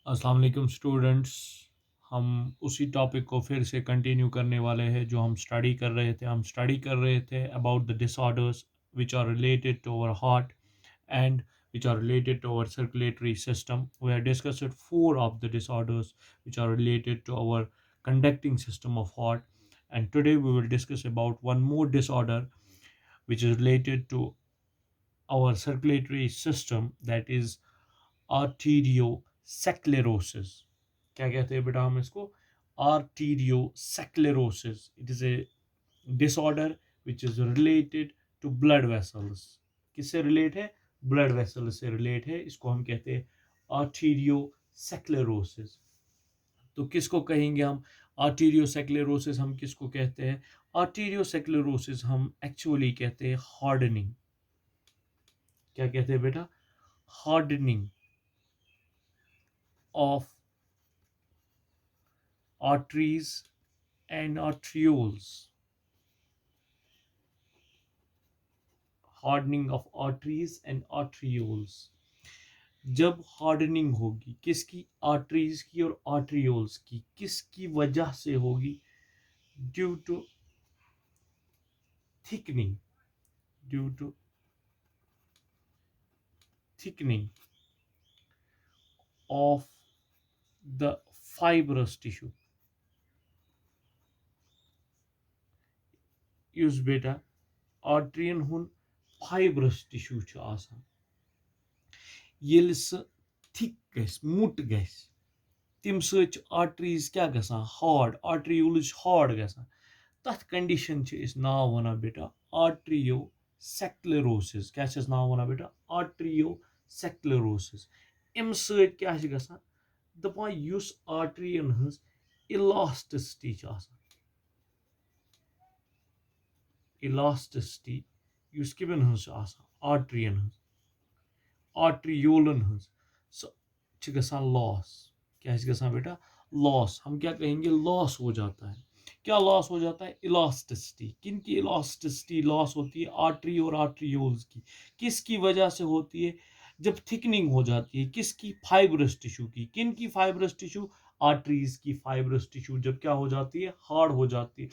अस्सलाम वालेकुम स्टूडेंट्स। हम उसी टॉपिक को फिर से कंटिन्यू करने वाले हैं जो हम स्टडी कर रहे थे। हम स्टडी कर रहे थे about the disorders which are related to our heart and which are related to our circulatory system. We have discussed four of the disorders which are related to our conducting system of heart, and today we will discuss about one more disorder which is related to our circulatory system, that is arteriosclerosis. क्या कहते हैं बेटा हम इसको? Arteriosclerosis. It is a disorder which is related to blood vessels. किससे relate है? Blood vessel से relate है। इसको हम कहते हैं आर्टीरियोसेक्लेरोसिस। तो किसको कहेंगे हम आर्टीरियोसेक्लेरोसिस? हम किसको कहते हैं? आर्टीरियोसेक्लेरोसिस हम एक्चुअली कहते हैं हार्डनिंग। क्या कहते हैं बेटा? Hardening of arteries and arterioles. Hardening of arteries and arterioles. जब हार्डनिंग होगी किसकी? आर्टरीज की और आर्ट्रियोल्स की। किसकी वजह से होगी? Due to thickening, due to thickening of the fibrous tissue. यूज बेटा आर्ट्रियन हुन फाइब्रस टिश्यू छ आसान। येल स थिक गस, मुट गस, तम सच आर्टरीज क्या गसान? हार्ड। आर्ट्रियोल्स हार्ड गसान। तथ कंडीशन छ इस नाव वना बेटा आर्ट्रियोसेक्लेरोसिस। क्या छस नाव वना बेटा? आर्ट्रियोसेक्लेरोसिस। अम सच क्या छ गसान? दपान युस आर्ट्रियन हंस इलास्टिसिटी छ आसान। इलास्टिसिटी युस किबन हंस छ आसान? आर्ट्रियन हंस, आर्ट्रियोलन हंस स छ गसान लॉस। क्या छ गसान बेटा? लॉस। हम क्या कहेंगे? लॉस हो जाता है। क्या लॉस हो जाता है? इलास्टिसिटी। किन की इलास्टिसिटी लॉस होती है? आर्टरी और आर्ट्रियोल्स की। किसकी वजह से होती है? जब थिकनिंग हो जाती है। किसकी? फाइब्रस टिश्यू की। किन की फाइब्रस टिश्यू? आर्टरीज की फाइब्रस टिश्यू जब क्या हो जाती है? हार्ड हो जाती है,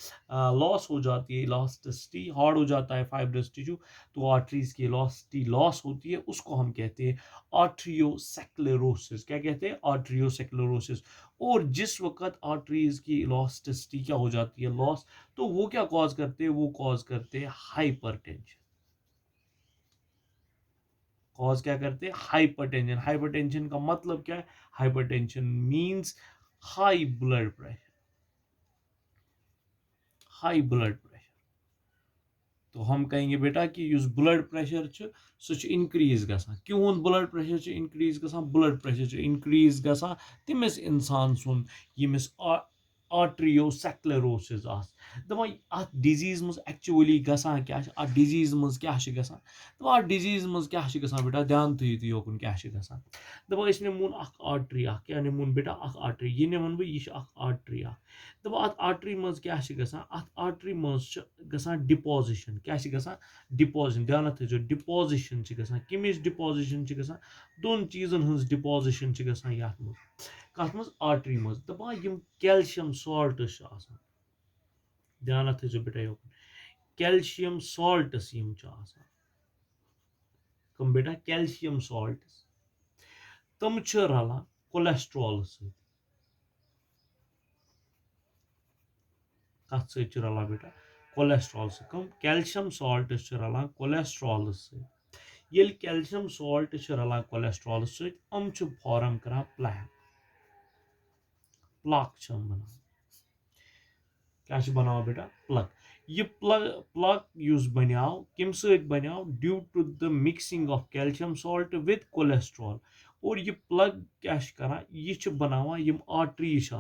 लॉस हो जाती है। इलास्टिसिटी हार्ड हो जाता है फाइब्रस टिश्यू, तो आर्टरीज की इलास्टिसिटी लॉस होती है। उसको हम कहते हैं आर्ट्रियोसेक्लेरोसिस। क्या कहते हैं? आर्ट्रियोसेक्लेरोसिस। और जिस वक्त आर्टरीज की इलास्टिसिटी क्या हो जाती है? लॉस, तो वो क्या कॉज करते हैं? वो कॉज करते हैं हाइपरटेंशन। कॉज क्या करते हैं? हाइपरटेंशन। हाइपरटेंशन का मतलब क्या है? Hypertension means high blood pressure. High blood pressure. तो हम कहेंगे बेटा कि युस ब्लड प्रेशर सह इनक्रीज गसान। क्यों ब्लड प्रेशर इनक्रीज गसान? ब्लड प्रेशर इनक्रीज गसान तमिस इंसान सुन यमिस आर्ट्रियोसेक्लेरोसिस दपान अत डिजीज मज एक्चुअली गसान क्या? अत डिजीज मज क्या गसान? दपान अत डिजीज मज क्या गसान बेटा? ध्यान थी तो योकुन क्या गसान? दपान अस निमून आर्टरी। क्या निमून बेटा? आर्टरी। यह निमन बह यह आर्टरी। दपान अत आर्टरी मज क्या गसान? अत आर्टरी मज गसान डिपोजिशन। क्या गसान? डिपोजिशन। ध्यान थो डिपोजिशन गसान। कमिच डिपोजिशन गसान? दोन चीजन हज डिपोजिशन गसान यथ मज। कथ मज? आर्टरी मज। दपान यम कैल्शियम सॉल्ट्स आसान। ध्यान थो बेटा योकुन कैल्शियम सॉल्ट्स यम कम बेटा? कैल्शियम सॉल्ट्स तम रलान कोलेस्ट्रॉल सत। कत सत रलान बेटा? कोलेस्ट्रॉल से। कम कैल्शियम सॉल्ट्स रलान कोलेस्ट्रॉल सत। येल कैल्शियम सॉल्ट रलान कोलेस्ट्रॉल सत, हम फॉर्म करान प्लैक। प्लक बना। क्या बनाव बेटा? प्लक। यह प्लक युस बनाव कम सत बनाव? Due to the mixing of calcium salt with cholesterol. और यह प्लग क्या करान? यह बनावान यम आर्टरीज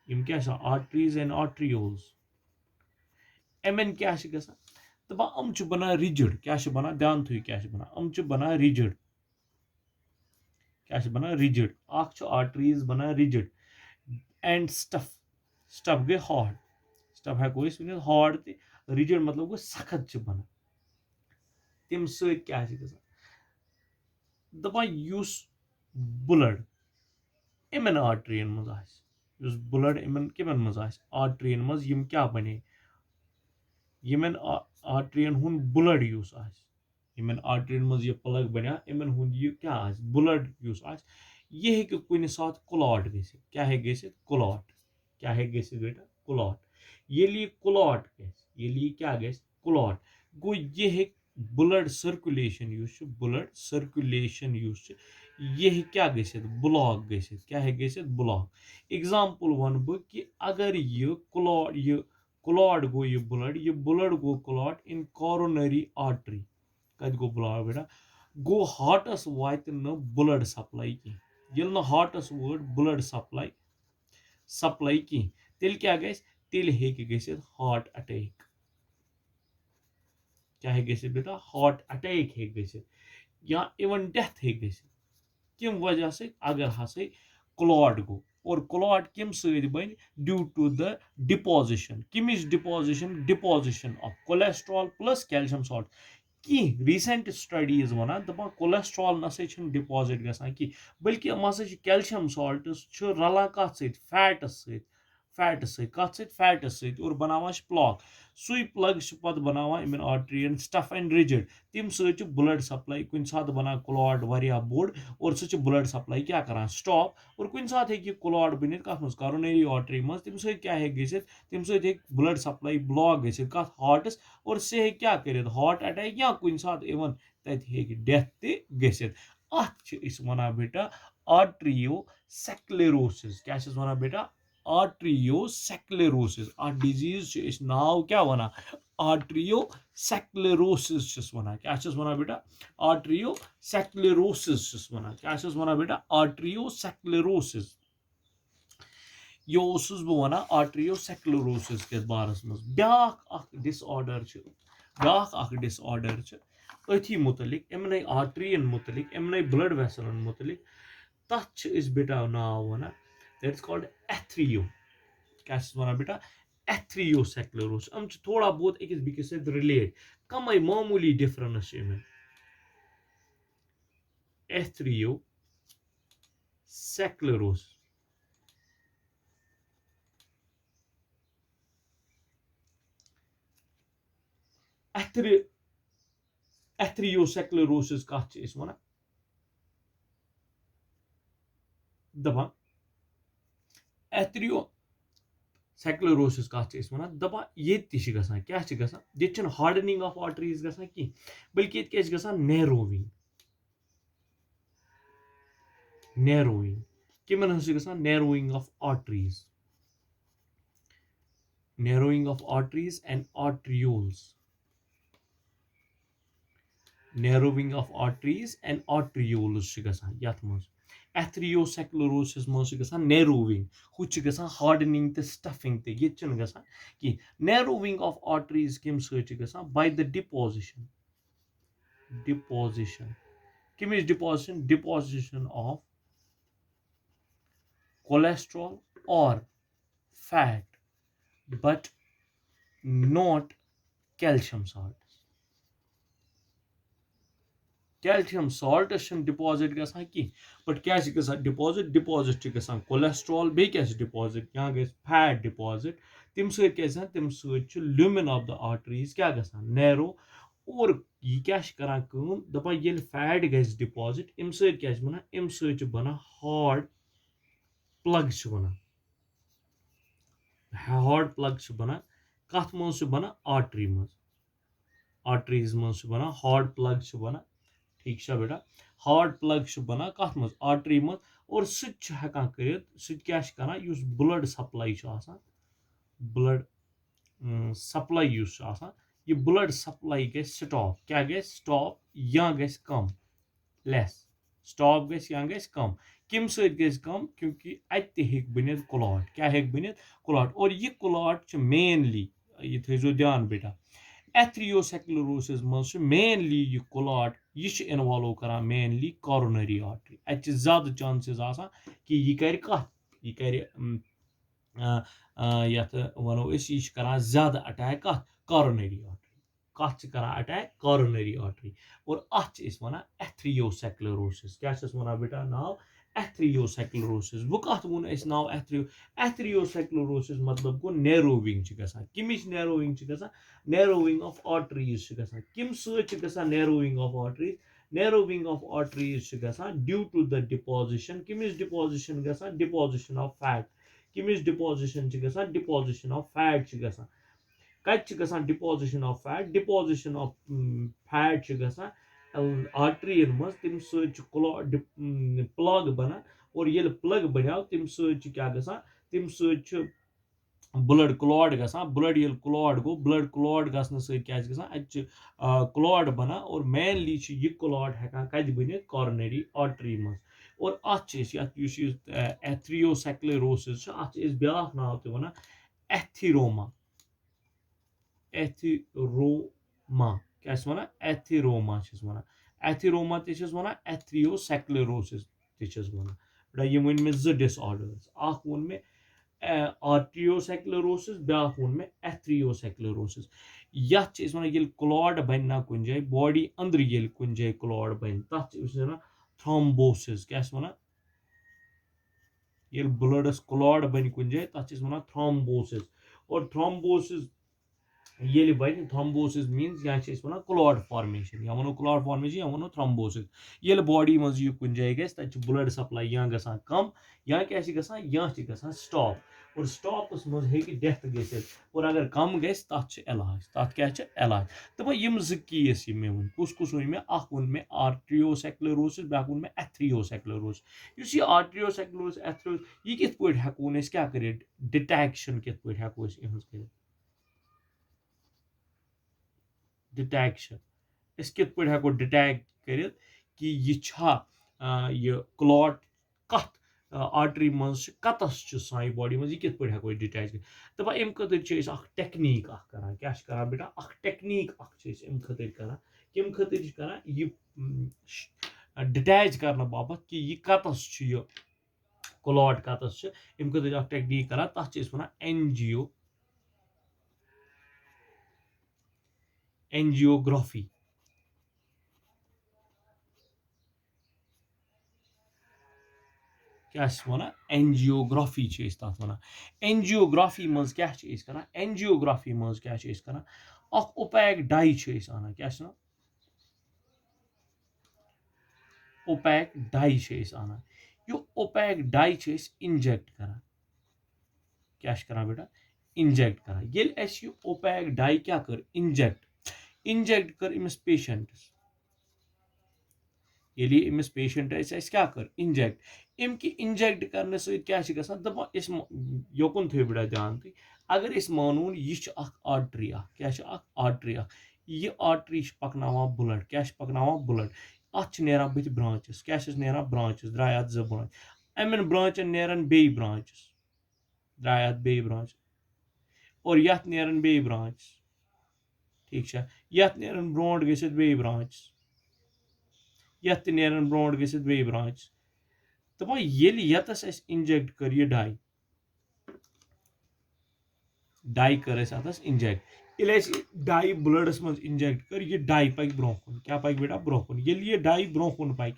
यम क्या? Arteries and arterioles. एमन क्या गसान? दपान हम बना रिजिड। क्या बना? ध्यान थो क्या बना? हम बना रिजिड। क्या बना? रिजिड। अख आर्टरीज बना रिजिड एंड स्टफ। स्टफ गई हार्ड। स्टफ हेको वन हार्ड तो रिजिड मतलब गो सख्त बना। तम सत क्या गसान? दपान युस ब्लड इमन आर्टरियन मज आस ब्लड इमन किमन मज आस आर्टरियन मज यम क्या बने यमन आर्टरियन हुन ब्लड यूस आस यमन आर्टरियन मज ये प्लग बना इमन हुन ये क्या आस ब्लड यूस आस ये हेक कुन सात क्लॉट गसित क्या हेक गसित क्लॉट क्या हेक गसित बेटा क्लॉट ये क्लॉट ये क्या गस क्लॉट गो ये हेक ब्लड सर्कुलेशन ब्लड सर्कुलेशन ये क्या गसित ब्लॉक गसित क्या हेक गसित ब्लॉक एग्जांपल वन बह कि अगर ये क्लॉट गो ये ब्लड गो क्लॉट इन कोरोनरी आर्टरी कत गो ब्लॉक बेटा गो हार्टस वात न ब्लड सप्लाई की ये हार्टस वोट ब्लड सप्लाई की तेल क्या गस तेल हेक गसित हार्ट अटैक क्या हेक गसित बेटा हार्ट अटैक हेक गसित या इवन डेथ हेक गसित किम वजह से अगर हसा क्लॉट गो और क्लॉट किम सद बन ड्यू टू द डिपोजिशन किमिच deposition of cholesterol plus calcium salt की रिसेंट स्टडीज वन दपान कोलेस्ट्रॉल नसा डिपॉजिट गसान की बल्कि हम हसा कैल्शियम सॉल्ट्स रलान कत फैटस सत और बनावान प्लॉक सुई प्लग पत बनावान इमन आर्टरियन स्टफ एंड रिजिड तम सत ब्लड सप्लाई कुन सात बनान क्लॉट वारिया बोड़ और सह ब्लड सप्लाई क्या करान स्टॉप और कुन सात हेक क्लॉट बनित कत मज कोरोनरी आर्टरी मज तम सत क्या हेक गसित तम सत हेक ब्लड सप्लाई ब्लॉक गसित कत हार्टस और सह हेक क्या करित हार्ट अटैक या कुन सात इवन तत हेक डेथ ते गसित अत वनान बेटा आर्टरियो सेक्लेरोसिस क्या वनान बेटा आर्टरियोसेक्लेरोसिस डिजीज नाव क्या वना आर्टरियोसेक्लेरोसिस वना क्या वना बेटा आर्टरियोसेक्लेरोसिस वना क्या वना बेटा आर्टरियोसेक्लेरोसिस यो बह वना आर्टरियोसेक्लेरोसिस के बारस मज ब्याख डिसऑर्डर अथी मुतलिक इमन आर्टरियन मुतलिक इमन ब्लड वेसलन मुतलिक तथ बेटा नाव वना that is called एथरियो क्या वना बेटा एथरियोसेक्लेरोसिस हम थोड़ा बहुत अकिस बिकिस रिलेट कम मामूली डिफरेंस एथरियोसेक्लेरोसिस एथरियोसेक्लेरोसिस कत वना दपान एथरियोसेक्लेरोसिस कत वनान दपान ये क्या ये हार्डनिंग ऑफ आर्टरीज गसान की बल्कि ये गसान नैरोइंग किमन गसान narrowing of arteries and arterioles narrowing of arteries and arterioles गसान यथ मज एथरियोसेक्लेरोसिस मज गसान नैरोइंग हु गसान हार्डनिंग ते स्टफिंग ते ये गसान कि नैरोइंग ऑफ आर्टरीज कम गसान बाय द डिपोजिशन कमिच deposition of cholesterol or fat but not calcium salts calcium salt deposit गसान की बट क्या डिपॉजिट कोलेस्ट्रॉल बे क्या डिपॉजिट यहाँ गई फैट डिपॉजिट तम सम ल्यूमिन ऑफ द आर्टरीज क्या गसान नैरो और यह क्या करान दपान ये फैट गस डिपॉजिट अम क्या बना अम बना हार्ट प्लग बना हार्ट प्लग बना कत मज बना आर्टरी मज आर्टरीज मज बना हार्ट प्लग बना ठीक है बेटा हार्ट प्लग बना कत मज आर्टरी मज और सह क्या ब्लड सप्लाई ब्लड सप्लाई ये ब्लड सप्लाई गई स्टॉप क्या गई स्टॉप या गई कम लेस स्टॉप गई या गई कम कम सम क्योंकि अत बनित क्लॉट क्या बनित क्लॉट और यह क्लॉट मेनली ये थो ध्यान बेटा एथरियोसेक्लेरोसिस मज मेनली यह क्लॉट यह इन्वॉल्व करान मेनली कोरोनरी आर्टरी अत ज्यादा चांसेस कि यह कर यह कर यथ वनो यह करान ज्यादा अटैक कोरोनरी आर्टरी कत करान अटैक कोरोनरी आर्टरी और अत वनान एथरियोसेक्लेरोसिस क्या वनान बेटा नाव एथरियोसेक्लरोसिस वो कत वोन नाव एथरियोसेक्लरोसिस मतलब गो नैरोविंग कमिच नैरोविंग ऑफ आर्टरीज कम narrowing of arteries narrowing of arteries due to the deposition कमिच डिपोजिशन ऑफ फैट कमिच डिपोजिशन ऑफ फैट कत डिपोजिशन ऑफ फैट आर्टरीन मज तम सत प्लग बना और ये प्लग बनो तम सम सम ब्लड क्लॉट ब्लड ये क्लॉट गो ब्लड क्लॉट गसन सत क्लॉट बना और मेनली यह क्लॉट हेकान कत बन कॉर्नरी आर्टरी मज और एथरियोसेक्लेरोसिस ब्या नाव त वन एथिरोमा एथिरोमा क्या वन एथिरोमा एथिरोमा वन एथरियोसेक्लेरोसिस वन ये वन मे जो डिसऑर्डर्स वोन मे आर्टियोसेक्लेरोसिस ब्या वोन मे एथरियोसेक्लेरोसिस यथ वन ये क्लॉट बन ना कुन जाए बॉडी अंदर ये कुन जाए क्लॉट बन तथ वन थ्रोम्बोसिस क्या वन ये ब्लडस क्लॉट बन कुन जाए तथ वन थ्रोम्बोसिस और थ्रोम्बोसिस ये बन थ्रोम्बोसिस मीन्स या वन क्लॉट फॉर्मेशन या वनो क्लॉट फॉर्मेशन या वनो थ्रोम्बोसिस ये बॉडी मज यह कुन जाए गि ब्लड सप्लाई या गसान कम या क्या गसान स्टॉप और स्टॉपस मज हेकि डेथ गसित और अगर कम गस तथ इलाज तथ क्या इलाज तो यम केस मे वन कुस वन मे वन मे आर्टियोसेक्लेरोसिस ब्या वन मे एथरियोसेक्लेरोसिस यह आर्टियोसेक्लेरोसिस एथरियोसिस यह कित पे हेको क्या कर डिटेक्शन कित पे हेको कर डिटेक्शन कित पे हेको डिटेक्ट कर कि यह क्लॉट कत आर्टरी मज कतस सान बॉडी मज यह कित पे हेको डिटेक्ट कर दपा अम खतर टेक्निक करान क्या करान बेटा टेक्निक अम खतर करान कम खतर करान यह डिटैच करने बाबत कि यह कतस यह क्लॉट कतस अम खतर टेक्निक करान तथ वन एंजियोग्राफी क्या वन एंजियोग्राफी तथ वन एंजियोग्राफी मज क्या करान एंजियोग्राफी मज क्या करान ओपैक डाई आना क्या ओपैक डाई आना यह ओपैक डाई इंजेक्ट करान क्या करान बेटा इंजेक्ट करान ये यह ओपैक डाई क्या कर इंजेक्ट कर अमिस पेशेंटस ये अमिस पेशेंट क्या कर इंजेक्ट अम कि इंजेक्ट करने क्या दपान योकुन थो बेटा ध्यान तुम अगर मानून यह आर्टरी क्या आर्टरी यह आर्टरी पकनावान ब्लड क्या पकनावान ब्लड अत नेरान बुथ ब्रांचस क्या नेरान ब्रांचस द्राय अत जो ब्रांच अमन ब्रांचन नेरान बे ब्रांचस द्राय अत बे ब्रांच और यथ नेरान बे ब्रांच ठीक यथ नेरान ब्रोट गसित बे ब्रांच यथ नेरान ब्रोट गसित बे ब्रांच दपान ये यतस इंजेक्ट कर यह डाई कर अतस इंजेक्ट ये डाई ब्लडस मज इंजेक्ट कर यह डाई पक ब्रोकुन क्या पक बेटा ब्रोकुन ये डाई ब्रोकुन पक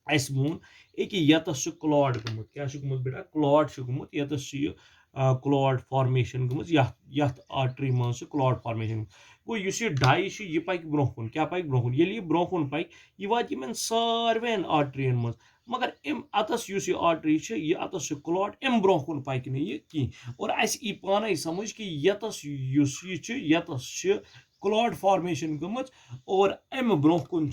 अस वोन यतस क्लॉट गुमुत क्या गुमुत बेटा क्लॉट गुमुत यतस क्लॉट फॉर्मेशन गुमुत यथ आर्टरी मज क्लॉट फॉर्मेशन गो यह डाई यह पक ब्रोकुन क्या पक ब्रोकुन ये ब्रोकुन पक यह वात इन सारवेन आर्टरियन मज मगर अतस यह आर्टरी यह अतस क्लॉट ब्रोकुन पक यह कह और अस ई पान समझ कि यतस यतस क्लॉट फॉर्मेशन गमच और अम ब्रोकुन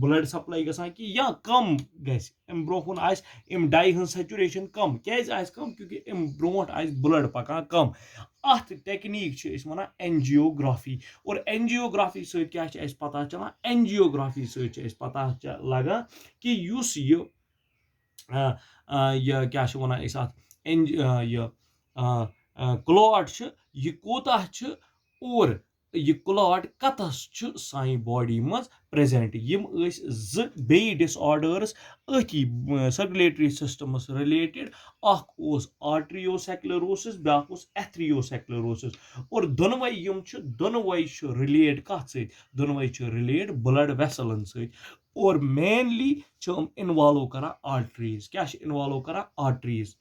ब्लड सप्लाई गसान कि या कम गस अम ब्रोकुन अम डाई हन सेचुरेशन कम क्या कम क्योंकि अम ब्रोट ब्लड पकान कम अत टेक्निक वन एंजियोग्राफी और एंजियोग्राफी सत क्या पता चलान एंजियोग्राफी सत पता लगान कि यह क्या वन यह क्लॉट यह कोता और यह क्लॉट कतस साइन बॉडी मज प्रेजेंट यम बे डिसऑर्डर्स अथी सर्कुलेटरी सिस्टमस रिलेटेड आर्टरियोसेक्लेरोसिस ब्या एथरियोसेक्लेरोसिस और दोनवै रिलेट कत दोनवै रिलेट ब्लड वेसलन और मेनली इन्वॉल्व करा आर्टरीज क्या इन्वॉल्व करा आर्टरीज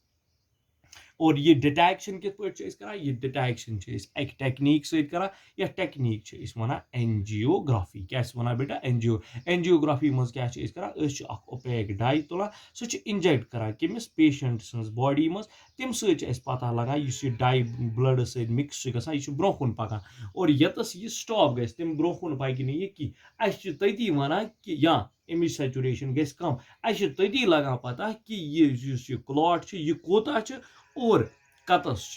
और ये डिटेक्शन कित पे करा ये डिटेक्शन एक टेक्निक सहित करा या टेक्निक वना एंजियोग्राफी क्या वना बेटा एंजियोग्राफी मज क्या करा ओपेक डाई तुला सह इंजेक्ट करा किमिस पेशेंट सन्स बॉडी मज तम सह पता लगा इस डाई ब्लड सहित मिक्स गसान यह ब्रोह कुन पकान और यतस यह स्टॉप गस तम ब्रोह कुन पकि यह कि तती वन कि या अमिच सेचुरेशन गस कम तती लगा पता कि यह क्लॉट यह कोता और कतस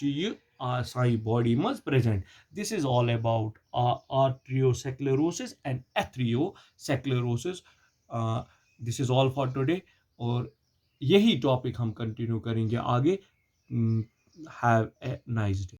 साई बॉडी मज present this is all about arteriosclerosis and atherosclerosis this is all for today और यही टॉपिक हम कंटिन्यू करेंगे आगे हैव ए नाइस डे